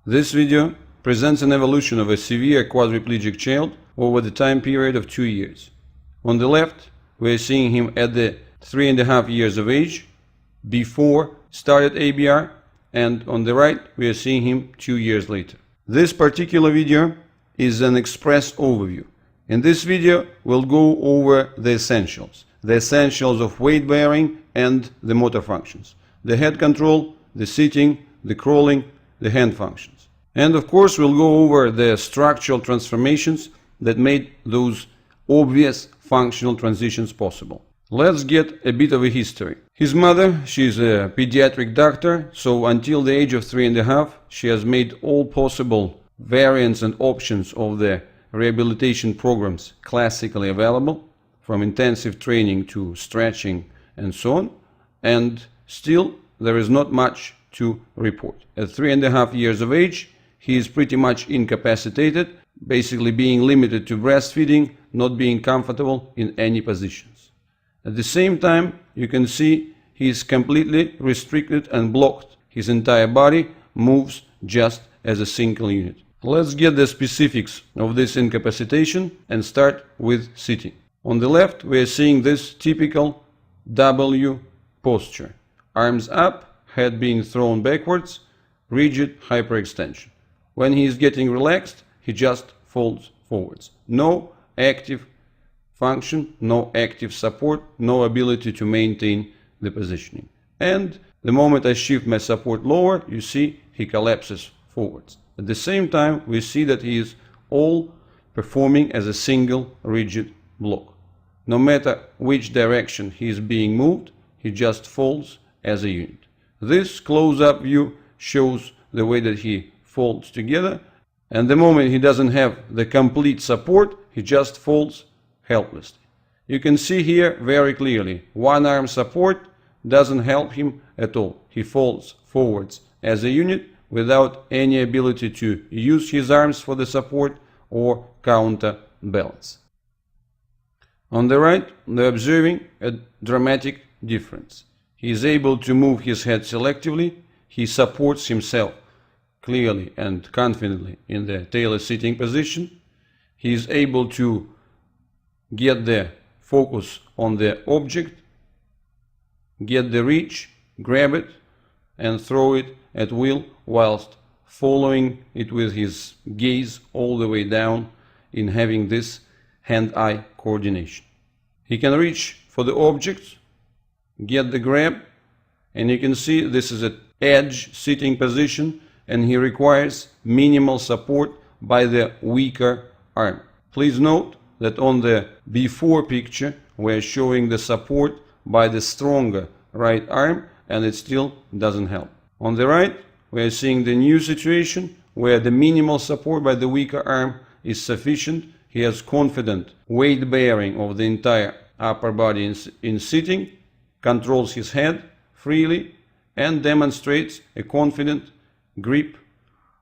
This video presents an evolution of a severe quadriplegic child over the time period of 2 years. On the left, we are seeing him at the 3.5 years of age, before started ABR, and on the right, we are seeing him 2 years later. This particular video is an express overview. In this video, we'll go over the essentials of weight bearing and the motor functions, the head control, the sitting, the crawling, the hand functions. And of course, we'll go over the structural transformations that made those obvious functional transitions possible. Let's get a bit of a history. His mother, she's a pediatric doctor, so until the age of 3.5, she has made all possible variants and options of the rehabilitation programs classically available, from intensive training to stretching and so on, and still there is not much to report. At 3.5 years of age, he is pretty much incapacitated, basically being limited to breastfeeding, not being comfortable in any positions. At the same time, you can see he is completely restricted and blocked. His entire body moves just as a single unit. Let's get the specifics of this incapacitation and start with sitting. On the left, we are seeing this typical W posture. Arms up, head being thrown backwards, rigid hyperextension. When he is getting relaxed, he just folds forwards. No active function, no active support, no ability to maintain the positioning. And the moment I shift my support lower, you see he collapses forwards. At the same time, we see that he is all performing as a single rigid block. No matter which direction he is being moved, he just folds as a unit. This close-up view shows the way that he folds together, and the moment he doesn't have the complete support, he just folds helplessly. You can see here very clearly, one arm support doesn't help him at all. He folds forwards as a unit without any ability to use his arms for the support or counterbalance. On the right, we're observing a dramatic difference. He is able to move his head selectively. He supports himself clearly and confidently in the tailor sitting position. He is able to get the focus on the object, get the reach, grab it, and throw it at will whilst following it with his gaze all the way down in having this hand-eye coordination. He can reach for the object, get the grab, and you can see this is an edge sitting position, and he requires minimal support by the weaker arm. Please note that on the before picture we're showing the support by the stronger right arm, and it still doesn't help. On the right, we are seeing the new situation where the minimal support by the weaker arm is sufficient. He has confident weight bearing of the entire upper body in sitting, controls his head freely, and demonstrates a confident grip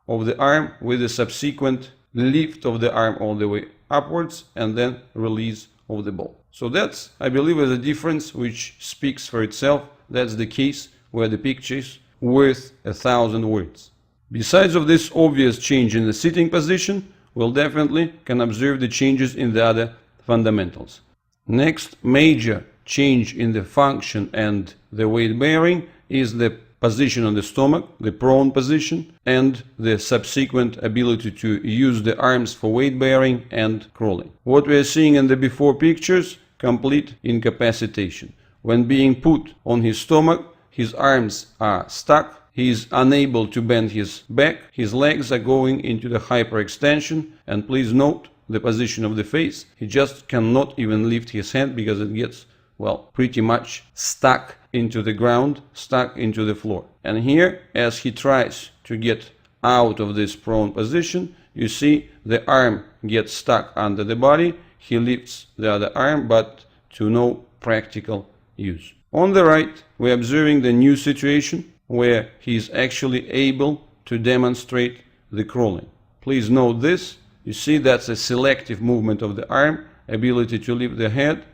of the arm with a subsequent lift of the arm all the way upwards and then release of the ball. So that's, I believe, is a difference which speaks for itself. That's the case where the picture is worth 1,000 words. Besides of this obvious change in the sitting position, we'll definitely can observe the changes in the other fundamentals. Next major change in the function and the weight bearing is the position on the stomach, the prone position, and the subsequent ability to use the arms for weight bearing and crawling. What we are seeing in the before pictures, complete incapacitation. When being put on his stomach, his arms are stuck, he is unable to bend his back, his legs are going into the hyperextension, and please note the position of the face. He just cannot even lift his head because it gets, well, pretty much stuck into the ground, stuck into the floor. And here, as he tries to get out of this prone position, you see the arm gets stuck under the body. He lifts the other arm, but to no practical use. On the right, we're observing the new situation where he is actually able to demonstrate the crawling. Please note this. You see that's a selective movement of the arm, ability to lift the head,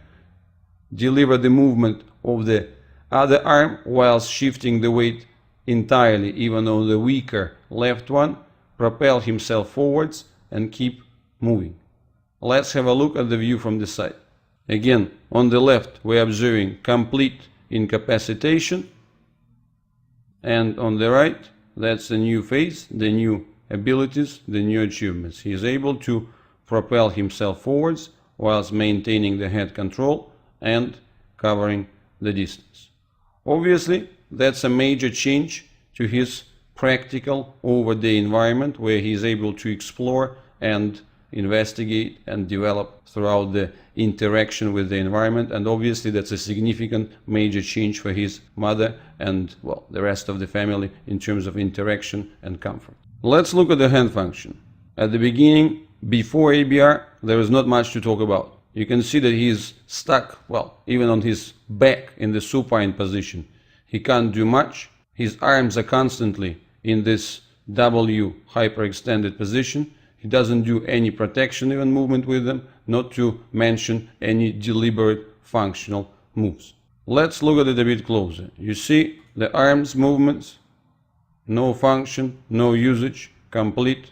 deliver the movement of the other arm whilst shifting the weight entirely, even on the weaker left one, propel himself forwards and keep moving. Let's have a look at the view from the side. Again, on the left we're observing complete incapacitation, and on the right, that's the new phase, the new abilities, the new achievements. He is able to propel himself forwards whilst maintaining the head control and covering the distance. Obviously, that's a major change to his practical over-day environment, where he is able to explore and investigate and develop throughout the interaction with the environment. And obviously that's a significant major change for his mother and, well, the rest of the family in terms of interaction and comfort. Let's look at the hand function. At the beginning, before ABR, there is not much to talk about. You can see that he is stuck, well, even on his back in the supine position. He can't do much. His arms are constantly in this W hyperextended position. He doesn't do any protection even movement with them, not to mention any deliberate functional moves. Let's look at it a bit closer. You see the arms movements, no function, no usage, complete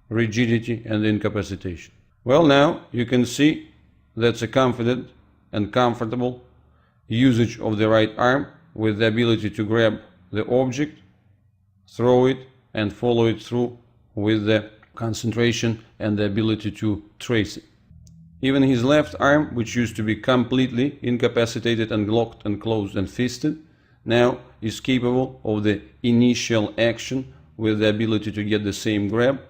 rigidity and incapacitation. Well, now you can see that's a confident and comfortable usage of the right arm with the ability to grab the object, throw it and follow it through with the concentration and the ability to trace it. Even his left arm, which used to be completely incapacitated and locked and closed and fisted, now is capable of the initial action with the ability to get the same grab,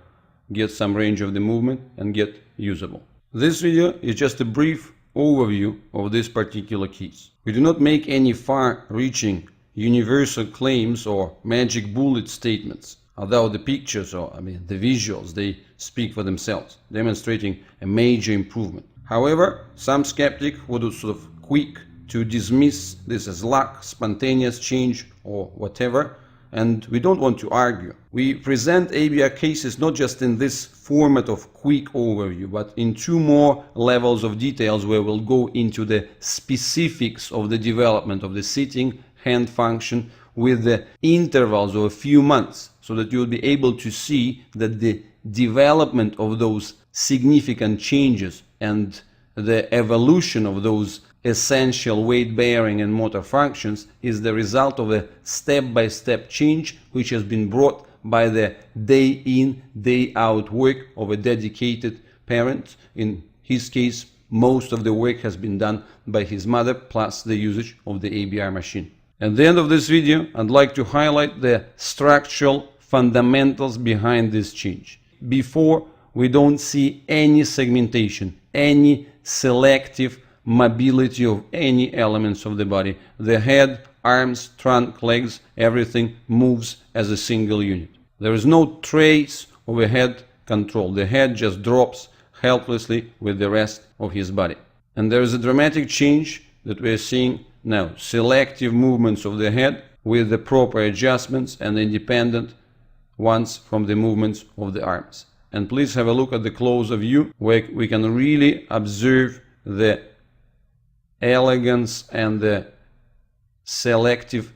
get some range of the movement and get usable. This video is just a brief overview of this particular case. We do not make any far-reaching universal claims or magic bullet statements, although the pictures or the visuals, they speak for themselves, demonstrating a major improvement. However, some skeptic would sort of quick to dismiss this as luck, spontaneous change or whatever, and we don't want to argue. We present ABR cases not just in this format of quick overview, but in two more levels of details where we'll go into the specifics of the development of the sitting hand function with the intervals of a few months, so that you'll be able to see that the development of those significant changes and the evolution of those essential weight bearing and motor functions is the result of a step-by-step change which has been brought by the day in, day out work of a dedicated parent. In his case, most of the work has been done by his mother, plus the usage of the ABR machine. At the end of this video, I'd like to highlight the structural fundamentals behind this change. Before, we don't see any segmentation, any selective mobility of any elements of the body. The head, arms, trunk, legs, everything moves as a single unit. There is no trace of a head control. The head just drops helplessly with the rest of his body. And there is a dramatic change that we are seeing now. Selective movements of the head with the proper adjustments and independent ones from the movements of the arms. And please have a look at the closer view where we can really observe the elegance and the selective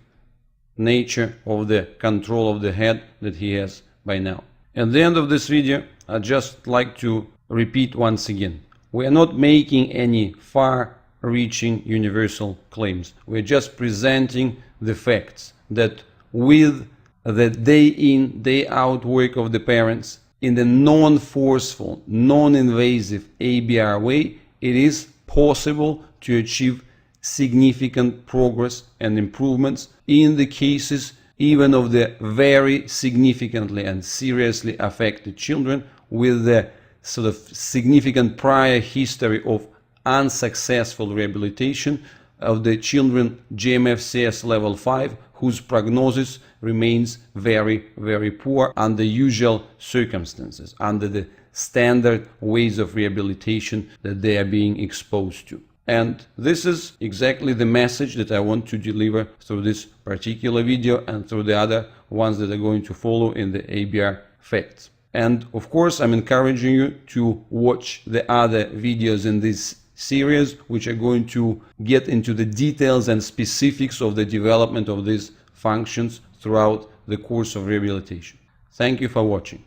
nature of the control of the head that he has by now. At the end of this video, I'd just like to repeat once again, we are not making any far-reaching universal claims. We're just presenting the facts that with the day in, day out work of the parents in the non-forceful, non-invasive ABR way, it is possible to achieve significant progress and improvements in the cases even of the very significantly and seriously affected children with the sort of significant prior history of unsuccessful rehabilitation of the children GMFCS level 5 whose prognosis remains very, very poor under usual circumstances, under the standard ways of rehabilitation that they are being exposed to. And this is exactly the message that I want to deliver through this particular video and through the other ones that are going to follow in the ABR facts. And of course, I'm encouraging you to watch the other videos in this series, which are going to get into the details and specifics of the development of these functions throughout the course of rehabilitation. Thank you for watching.